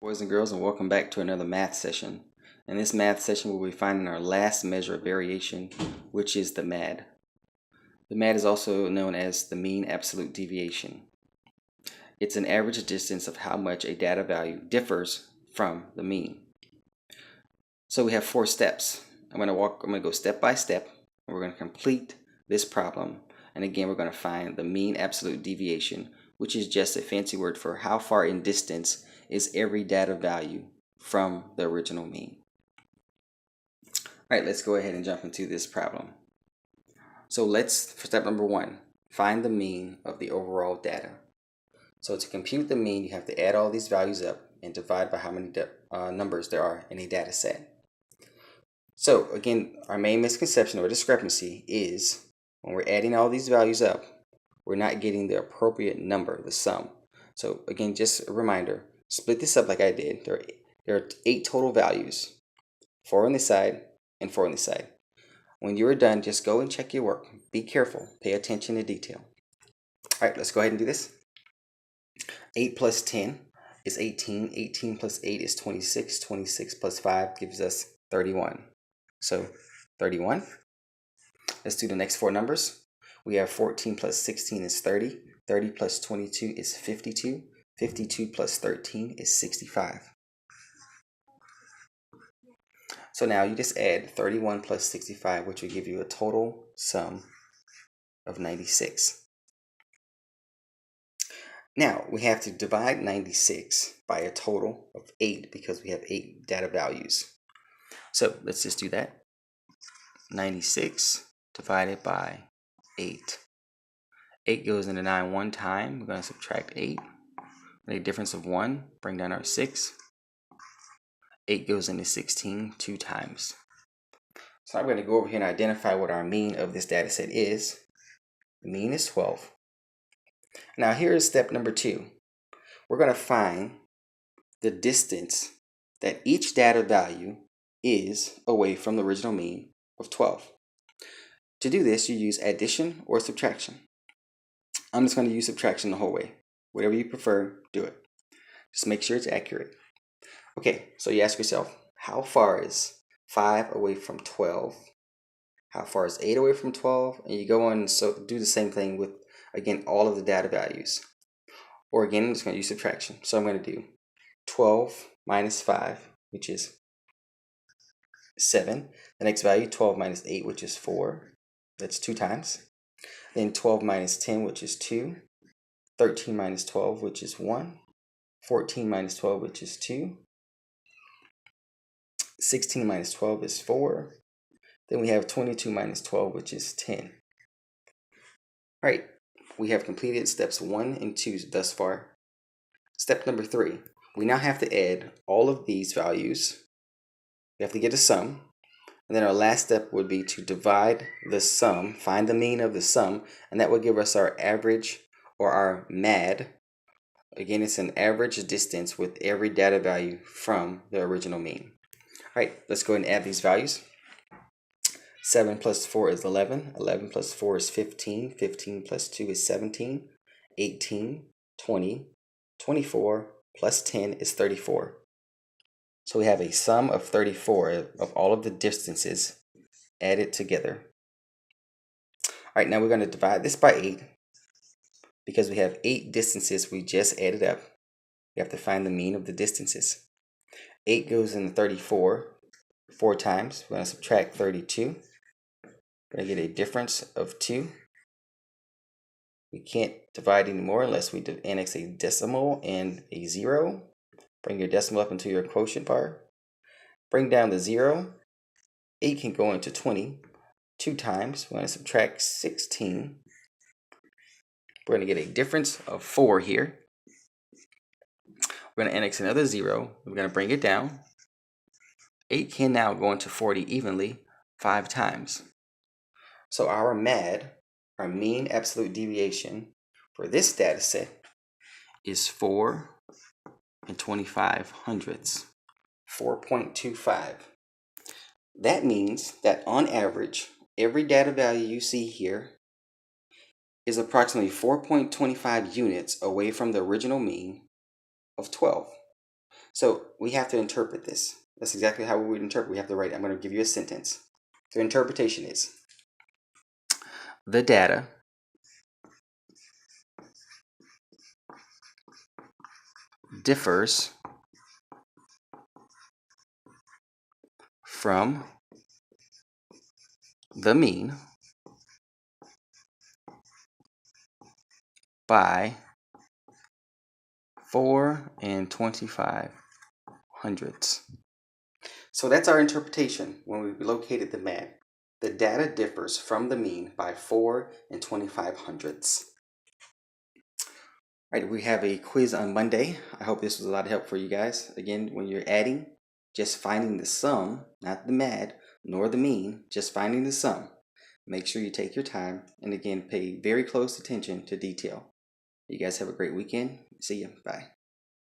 Boys and girls, and welcome back to another math session. In this math session, we'll be finding our last measure of variation, which is the MAD. The MAD is also known as the mean absolute deviation. It's an average distance of how much a data value differs from the mean. So we have 4 steps. I'm going to go step by step, and we're going to complete this problem. And again, we're going to find the mean absolute deviation, which is just a fancy word for how far in distance is every data value from the original mean. All right, let's go ahead and jump into this problem. So for step number 1, find the mean of the overall data. So to compute the mean, you have to add all these values up and divide by how many numbers there are in a data set. So again, our main misconception or discrepancy is when we're adding all these values up, we're not getting the appropriate number, the sum. So again, just a reminder, split this up like I did. There are 8 total values, 4 on this side and 4 on this side. When you are done, just go and check your work. Be careful, pay attention to detail. All right, let's go ahead and do this. 8 plus 10 is 18. 18 plus 8 is 26. 26 plus 5 gives us 31. So 31. Let's do the next 4 numbers. We have 14 plus 16 is 30. 30 plus 22 is 52. 52 plus 13 is 65. So now you just add 31 plus 65, which will give you a total sum of 96. Now we have to divide 96 by a total of 8 because we have 8 data values. So let's just do that. 96 divided by 8. 8 goes into 9 one time. We're going to subtract 8. A difference of 1, bring down our 6. 8 goes into 16 2 times. So I'm going to go over here and identify what our mean of this data set is. The mean is 12. Now here is step number 2. We're going to find the distance that each data value is away from the original mean of 12. To do this, you use addition or subtraction. I'm just going to use subtraction the whole way. Whatever you prefer, do it. Just make sure it's accurate. Okay, so you ask yourself, how far is 5 away from 12? How far is 8 away from 12? And you go on and do the same thing with, again, all of the data values. Or again, I'm just going to use subtraction. So I'm going to do 12 minus 5, which is 7. The next value, 12 minus 8, which is 4. That's 2 times. Then 12 minus 10, which is 2. 13 minus 12, which is 1. 14 minus 12, which is 2. 16 minus 12 is 4. Then we have 22 minus 12, which is 10. All right, we have completed steps 1 and 2 thus far. Step number 3, we now have to add all of these values. We have to get a sum. And then our last step would be to divide the sum, find the mean of the sum, and that will give us our average or our MAD. Again, it's an average distance with every data value from the original mean. All right, let's go ahead and add these values. 7 plus 4 is 11. 11 plus 4 is 15. 15 plus 2 is 17. 18, 20, 24 plus 10 is 34. So we have a sum of 34 of all of the distances added together. All right, now we're going to divide this by 8 because we have 8 distances we just added up. We have to find the mean of the distances. 8 goes into 34 4 times. We're going to subtract 32. We're going to get a difference of 2. We can't divide anymore unless we annex a decimal and a 0. Bring your decimal up into your quotient bar. Bring down the 0. 8 can go into 20 2 times. We're going to subtract 16. We're going to get a difference of 4 here. We're going to annex another 0. We're going to bring it down. 8 can now go into 40 evenly 5 times. So our MAD, our mean absolute deviation for this data set is 4 and 25 hundredths, 4.25. That means that on average, every data value you see here is approximately 4.25 units away from the original mean of 12. So we have to interpret this. That's exactly how we would interpret. We have to write. I'm going to give you a sentence. So interpretation is the data differs from the mean by 4 25/100. So that's our interpretation when we located the MAD. The data differs from the mean by 4 25/100. All right, we have a quiz on Monday. I hope this was a lot of help for you guys. Again, when you're adding, just finding the sum, not the MAD, nor the mean, just finding the sum. Make sure you take your time, and again, pay very close attention to detail. You guys have a great weekend. See you. Bye.